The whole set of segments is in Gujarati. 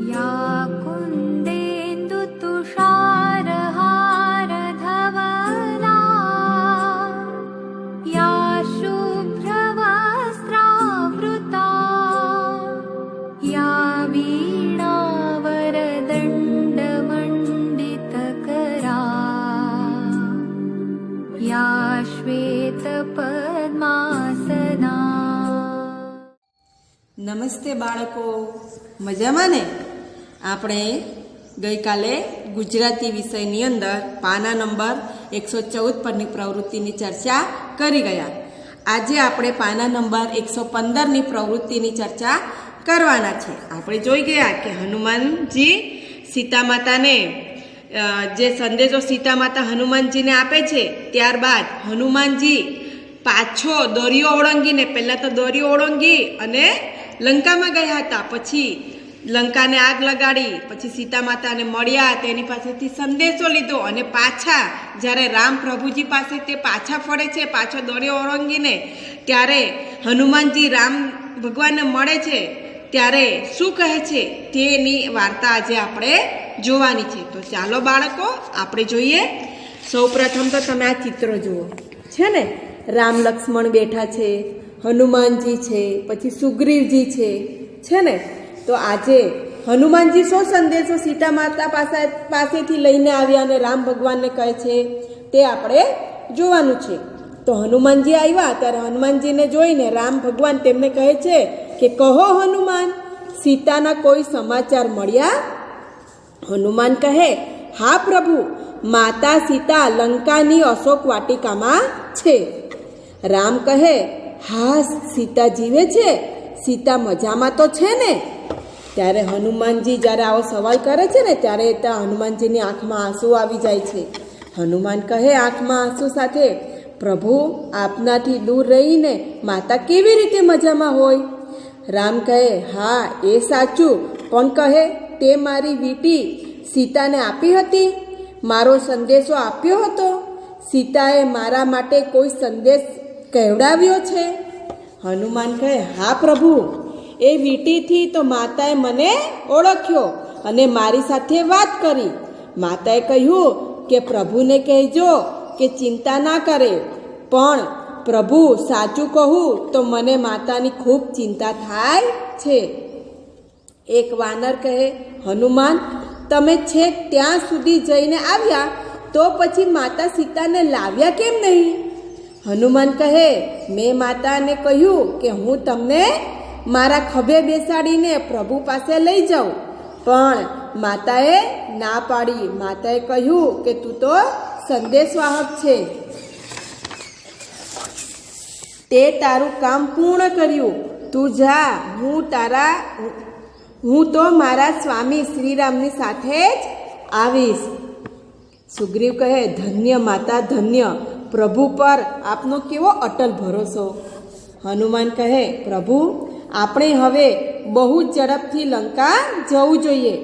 या कुन्देन्दुतुषारहारधवला या शुभ्रवस्त्रावृता या वीणावरदण्डमण्डितकरा या श्वेतपद्मासना। નમસ્તે બાળકો, મજામાં ને? આપણે ગઈકાલે ગુજરાતી વિષયની અંદર પાના નંબર 114 પરની પ્રવૃત્તિની ચર્ચા કરી ગયા. આજે આપણે પાના નંબર 115ની પ્રવૃત્તિની ચર્ચા કરવાના છે. આપણે જોઈ ગયા કે હનુમાનજી સીતા માતાને જે સંદેશો સીતા માતા હનુમાનજીને આપે છે, ત્યારબાદ હનુમાનજી પાછો દોરીઓ ઓળંગીને, પહેલાં તો દોરીઓ ઓળંગી અને લંકામાં ગયા હતા, પછી લંકાને આગ લગાડી, પછી સીતા માતાને મળ્યા, તેની પાસેથી સંદેશો લીધો અને પાછા જ્યારે રામ પ્રભુજી પાસે તે પાછા ફરે છે, પાછો દોરીઓ ઓળંગીને, ત્યારે હનુમાનજી રામ ભગવાનને મળે છે, ત્યારે શું કહે છે તેની વાર્તા આજે આપણે જોવાની છે. તો ચાલો બાળકો આપણે જોઈએ. સૌ પ્રથમ તો તમે આ ચિત્રો જુઓ છે ને, રામ લક્ષ્મણ બેઠા છે, હનુમાનજી છે, પછી સુગ્રીવજી છે ને. તો આજે હનુમાનજી શો સંદેશો સીતા માતા પાસેથી લઈને આવ્યા અને રામ ભગવાનને કહે છે તે આપણે જોવાનું છે. તો હનુમાનજી આવ્યા ત્યારે હનુમાનજીને જોઈને રામ ભગવાન તેમને કહે છે કે કહો હનુમાન, સીતાના કોઈ સમાચાર મળ્યા? હનુમાન કહે, હા પ્રભુ, માતા સીતા લંકાની અશોક વાટિકામાં છે. રામ કહે, હા, સીતા જીવે છે? સીતા મજામાં તો છે ને? ત્યારે હનુમાનજી જ્યારે આવો સવાલ કરે છે ને, ત્યારે ત્યાં હનુમાનજીની આંખમાં આંસુ આવી જાય છે. હનુમાન કહે આંખમાં આંસુ સાથે, પ્રભુ, આપનાથી દૂર રહીને માતા કેવી રીતે મજામાં હોય? રામ કહે, હા એ સાચું, પણ કહે તે મારી વીંટી સીતાને આપી હતી? મારો સંદેશો આપ્યો હતો? સીતાએ મારા માટે કોઈ સંદેશ કહેવડાવ્યો છે? હનુમાન કહે, હા પ્રભુ, એ વીંટીથી તો માતાએ મને ઓળખ્યો અને મારી સાથે વાત કરી. માતાએ કહ્યું કે પ્રભુને કહેજો કે ચિંતા ના કરે, પણ પ્રભુ સાચું કહું તો મને માતાની ખૂબ ચિંતા થાય છે. એક વાનર કહે, હનુમાન, તમે છેક ત્યાં સુધી જઈને આવ્યા, તો પછી માતા સીતાને લાવ્યા કેમ નહીં? હનુમાન કહે, મેં માતાને કહ્યું કે હું તમને મારા ખભે બેસાડીને પ્રભુ પાસે લઈ જાઉં, પણ માતાએ ના પાડી. માતાએ કહ્યું કે તું તો સંદેશવાહક છે, તે તારું કામ પૂર્ણ કર્યું, તું જા, હું તો મારા સ્વામી શ્રીરામની સાથે જ આવીશ. સુગ્રીવ કહે, ધન્ય માતા, ધન્ય, પ્રભુ પર આપનો કેવો અટલ ભરોસો. હનુમાન કહે, પ્રભુ, આપણે હવે બહુ જ ઝડપથી લંકા જવું જોઈએ.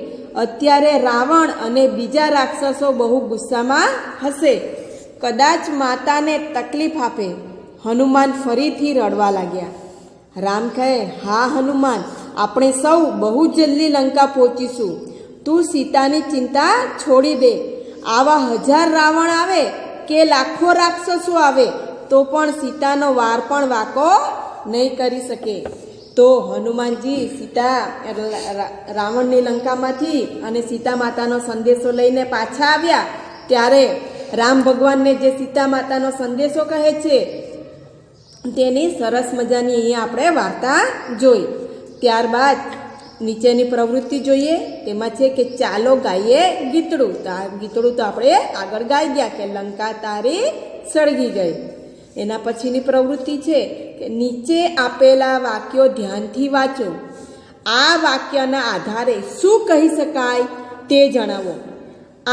અત્યારે રાવણ અને બીજા રાક્ષસો બહુ ગુસ્સામાં હશે, કદાચ માતાને તકલીફ આપે. હનુમાન ફરીથી રડવા લાગ્યા. રામ કહે, હા હનુમાન, આપણે સૌ બહુ જલ્દી લંકા પહોંચીશું. તું સીતાની ચિંતા છોડી દે. આવા 1000 રાવણ આવે કે લાખો રાક્ષસો આવે તો પણ સીતાનો વાર પણ વાંકો નહીં કરી શકે. તો હનુમાનજી રાવણની લંકામાંથી અને સીતા માતાનો સંદેશો લઈને પાછા આવ્યા. ત્યારે રામ ભગવાનને જે સીતા માતાનો સંદેશો કહે છે તેની સરસ મજાની અહીંયા આપણે વાર્તા જોઈ. ત્યારબાદ નીચેની પ્રવૃત્તિ જોઈએ. તેમાં છે કે ચાલો ગાઈએ ગીતડું. તો આ ગીતડું તો આપણે આગળ ગાઈ ગયા કે લંકા તારી સળગી ગઈ. એના પછીની પ્રવૃત્તિ છે કે નીચે આપેલા વાક્યો ધ્યાનથી વાંચો. આ વાક્યના આધારે શું કહી શકાય તે જણાવો.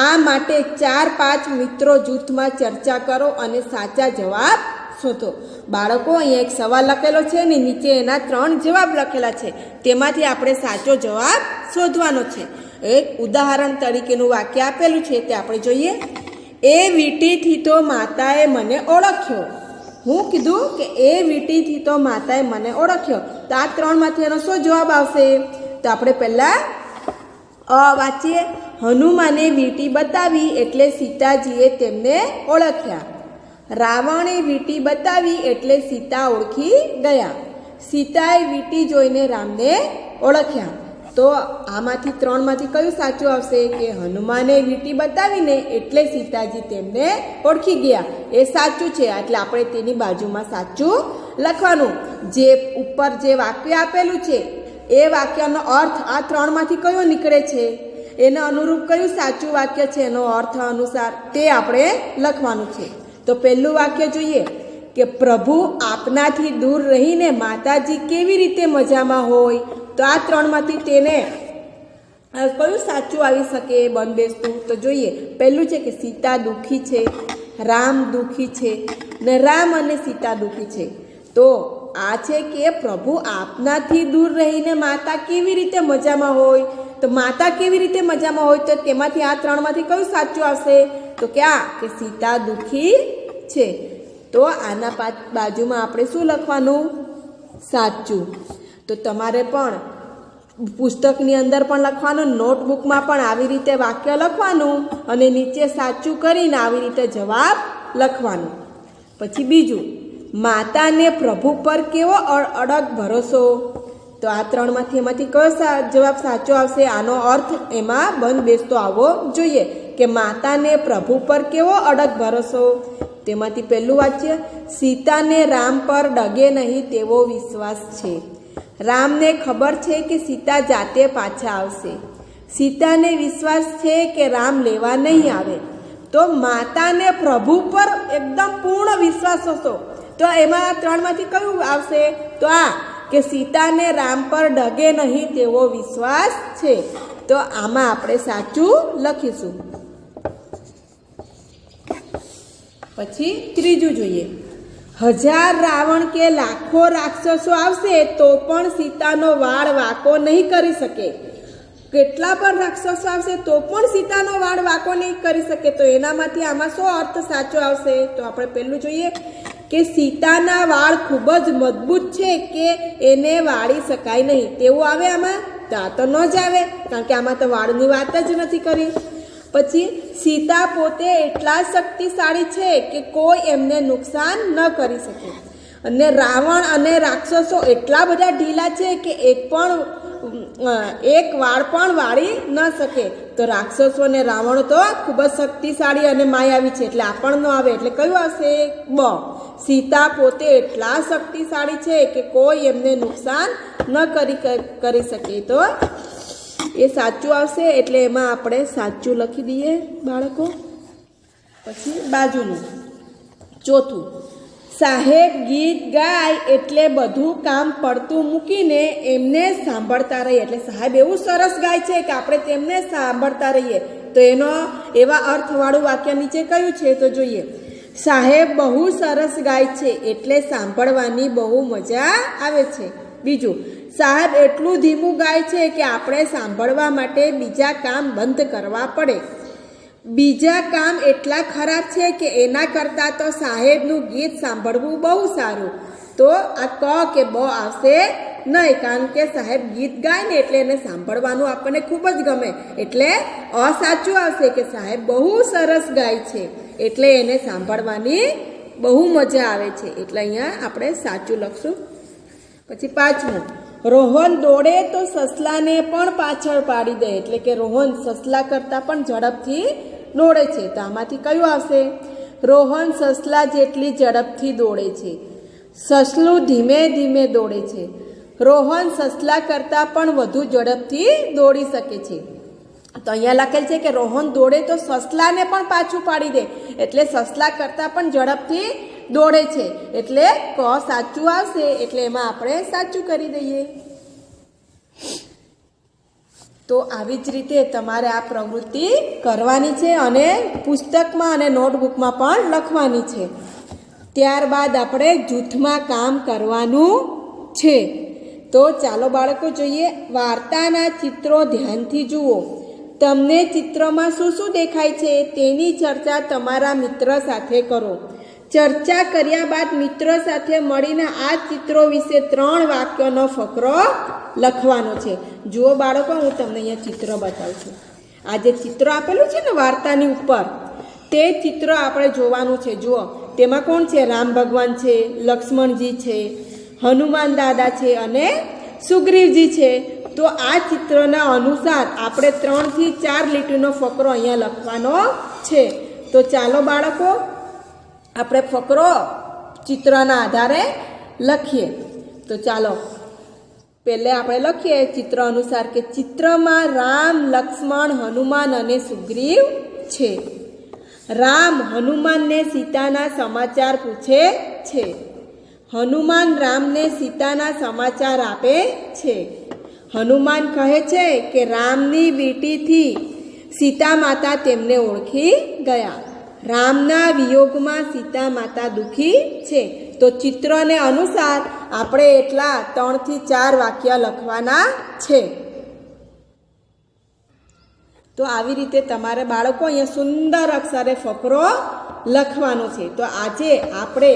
આ માટે 4-5 મિત્રો જૂથમાં ચર્ચા કરો અને સાચા જવાબ શોધો. બાળકો, અહીંયા એક સવાલ લખેલો છે ને નીચે એના 3 જવાબ લખેલા છે, તેમાંથી આપણે સાચો જવાબ શોધવાનો છે. એક ઉદાહરણ તરીકેનું વાક્ય આપેલું છે તે આપણે જોઈએ. એ વીંટીથી તો માતાએ મને ઓળખ્યો. હું કીધું કે એ વીંટીથી તો માતાએ મને ઓળખ્યો. તો આ 3માંથી એનો શું જવાબ આવશે? તો આપણે પહેલાં વાંચીએ. હનુમાને વીંટી બતાવી એટલે સીતાજીએ તેમને ઓળખ્યા. રાવણે વીંટી બતાવી એટલે સીતા ઓળખી ગયા. સીતાએ વીંટી જોઈને રામને ઓળખ્યા. તો આમાંથી ત્રણમાંથી કયું સાચું આવશે? કે હનુમાને વીંટી બતાવીને એટલે સીતાજી તેમને ઓળખી ગયા. એ સાચું છે, એટલે આપણે તેની બાજુમાં સાચું લખવાનું. જે ઉપર જે વાક્ય આપેલું છે એ વાક્યનો અર્થ આ ત્રણમાંથી કયો નીકળે છે, એને અનુરૂપ કયું સાચું વાક્ય છે, એનો અર્થ અનુસાર તે આપણે લખવાનું છે. તો પહેલું વાક્ય જોઈએ કે પ્રભુ આપનાથી દૂર રહીને માતાજી કેવી રીતે મજામાં હોય. તો આ ત્રણમાંથી તેને કયું સાચું આવી શકે બંધબેસતું? તો જોઈએ. પહેલું છે કે સીતા દુઃખી છે, રામ દુઃખી છે, ને રામ અને સીતા દુઃખી છે. તો આ છે કે પ્રભુ આપનાથી દૂર રહીને માતા કેવી રીતે મજામાં હોય. તો માતા કેવી રીતે મજામાં હોય, તો તેમાંથી આ ત્રણમાંથી કયું સાચું આવશે? તો ક્યાં? કે સીતા દુઃખી છે. તો આના બાજુમાં આપણે શું લખવાનું? સાચું. તો તમારે પણ પુસ્તકની અંદર પણ લખવાનું, નોટબુકમાં પણ આવી રીતે વાક્ય લખવાનું અને નીચે સાચું કરીને આવી રીતે જવાબ લખવાનું. પછી બીજું, માતાને પ્રભુ પર કેવો અડગ ભરોસો. તો આ ત્રણમાંથી એમાંથી કયો જવાબ સાચો આવશે? આનો અર્થ એમાં બંધ બેસતો આવવો જોઈએ કે માતાને પ્રભુ પર કેવો અડગ ભરોસો. તેમાંથી પહેલું વાક્ય, સીતાને રામ પર ડગે નહીં તેવો વિશ્વાસ છે. રામને ખબર છે કે સીતા જાતે પાછા આવશે. સીતાને વિશ્વાસ છે કે રામ લેવા નહીં આવે. તો માતાને પ્રભુ પર એકદમ પૂર્ણ વિશ્વાસ હતો. તો એમાં ત્રણમાંથી કયું આવશે? તો આ કે સીતાને રામ પર ડગે નહીં તેવો વિશ્વાસ છે. તો આમાં આપણે સાચું લખીશું. પછી ત્રીજું જોઈએ. 1000 રાવણ કે લાખો રાક્ષસો આવશે તો પણ સીતાનો વાળ વાંકો નહીં કરી શકે. કેટલા પણ રાક્ષસો આવશે તો પણ સીતાનો વાળ વાંકો નહીં કરી શકે. તો એનામાંથી આમાં શું અર્થ સાચો આવશે? તો આપણે પહેલું જોઈએ કે સીતાના વાળ ખૂબ જ મજબૂત છે કે એને વાળી શકાય નહીં તેવું આવે આમાં. તો આ તો ન જ આવે, કારણ કે આમાં તો વાળની વાત જ નથી કરી. પછી સીતા પોતે એટલા શક્તિશાળી છે કે કોઈ એમને નુકસાન ન કરી શકે. અને રાવણ અને રાક્ષસો એટલા બધા ઢીલા છે કે એક વાળ પણ વાળી ન શકે. તો રાક્ષસો અને રાવણ તો ખૂબ જ શક્તિશાળી અને માયાવી છે, એટલે આ પણ ન આવે. એટલે કયું આવશે? બ. સીતા પોતે એટલા શક્તિશાળી છે કે કોઈ એમને નુકસાન ન કરી શકે. તો એ સાચું આવશે, એટલે એમાં આપણે સાચું લખી દઈએ બાળકો. પછી બાજુનું ચોથું, સાહેબ ગીત ગાય એટલે બધું કામ પડતું મૂકીને એમને સાંભળતા રહીએ. એટલે સાહેબ એવું સરસ ગાય છે કે આપણે તેમને સાંભળતા રહીએ. તો એનો એવા અર્થવાળું વાક્ય નીચે કયું છે? તો જોઈએ. સાહેબ બહુ સરસ ગાય છે એટલે સાંભળવાની બહુ મજા આવે છે. બીજું, સાહેબ એટલું ધીમું ગાય છે કે આપણે સાંભળવા માટે બીજા કામ બંધ કરવા પડે. બીજા કામ એટલા ખરાબ છે કે એના કરતાં તો સાહેબનું ગીત સાંભળવું બહુ સારું. તો આ ક કે બ આવશે નહીં, કારણ કે સાહેબ ગીત ગાય ને એટલે એને સાંભળવાનું આપણને ખૂબ જ ગમે. એટલે અસાચું આવશે કે સાહેબ બહુ સરસ ગાય છે એટલે એને સાંભળવાની બહુ મજા આવે છે. એટલે અહીંયા આપણે સાચું લખશું. પછી પાંચમું, રોહન દોડે તો સસલાને પણ પાછળ પાડી દે. એટલે કે રોહન સસલા કરતાં પણ ઝડપથી દોડે છે. તો આમાંથી કયું આવશે? રોહન સસલા જેટલી ઝડપથી દોડે છે. સસલું ધીમે ધીમે દોડે છે. રોહન સસલા કરતાં પણ વધુ ઝડપથી દોડી શકે છે. તો અહીંયા લખેલ છે કે રોહન દોડે તો સસલાને પણ પાછું પાડી દે. એટલે સસલા કરતાં પણ ઝડપથી દોડે છે. એટલે ક સાચું આવશે, એટલે એમાં આપણે સાચું કરી દઈએ. તો આવી જ રીતે તમારે આ પ્રવૃત્તિ કરવાની છે અને પુસ્તકમાં અને નોટબુકમાં પણ લખવાની છે. ત્યારબાદ આપણે જૂથમાં કામ કરવાનું છે. તો ચાલો બાળકો જોઈએ. વાર્તાના ચિત્રો ધ્યાનથી જુઓ. તમને ચિત્રમાં શું શું દેખાય છે તેની ચર્ચા તમારા મિત્ર સાથે કરો. ચર્ચા કર્યા બાદ મિત્રો સાથે મળીને આ ચિત્રો વિશે 3 વાક્યોનો ફકરો લખવાનો છે. જુઓ બાળકો, હું તમને અહીંયા ચિત્ર બતાવું છું. આ જે ચિત્ર આપેલું છે ને વાર્તાની ઉપર, તે ચિત્ર આપણે જોવાનું છે. જુઓ, તેમાં કોણ છે? રામ ભગવાન છે, લક્ષ્મણજી છે, હનુમાન દાદા છે અને સુગ્રીવજી છે. તો આ ચિત્રના અનુસાર આપણે 3 થી 4 લીટીનો ફકરો અહીંયા લખવાનો છે. તો ચાલો બાળકો, આપણે ફકરો ચિત્રના આધારે લખીએ. તો ચાલો પહેલે આપણે લખીએ ચિત્ર અનુસાર કે ચિત્રમાં રામ, લક્ષ્મણ, હનુમાન અને સુગ્રીવ છે. રામ હનુમાનને સીતાના સમાચાર પૂછે છે. હનુમાન રામને સીતાના સમાચાર આપે છે. હનુમાન કહે છે કે રામની વીંટીથી સીતા માતા તેમને ઓળખી ગયા. રામના વિયોગમાં સીતા માતા દુઃખી છે. તો ચિત્રને અનુસાર આપણે એટલા 3 થી 4 વાક્ય લખવાના છે. તો આવી રીતે તમારે બાળકો અહીંયા સુંદર અક્ષરે ફકરો લખવાનો છે. તો આજે આપણે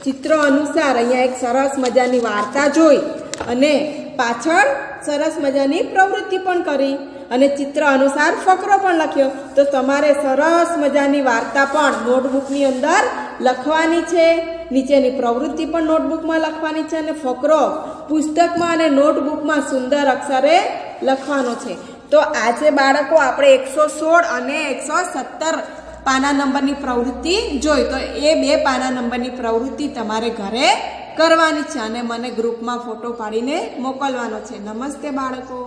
ચિત્ર અનુસાર અહીંયા એક સરસ મજાની વાર્તા જોઈ અને પાછળ સરસ મજાની પ્રવૃત્તિ પણ કરી અને ચિત્ર અનુસાર ફકરો પણ લખ્યો. તો તમારે સરસ મજાની વાર્તા પણ નોટબુકની અંદર લખવાની છે. નીચેની પ્રવૃત્તિ પણ નોટબુકમાં લખવાની છે અને ફકરો પુસ્તકમાં અને નોટબુકમાં સુંદર અક્ષરે લખવાનો છે. તો આજે બાળકો આપણે 116 અને 117 પાના નંબરની પ્રવૃત્તિ જોઈ. તો એ 2 પાના નંબરની પ્રવૃત્તિ તમારે ઘરે કરવાની છે અને મને ગ્રુપમાં ફોટો પાડીને મોકલવાનો છે. નમસ્તે બાળકો.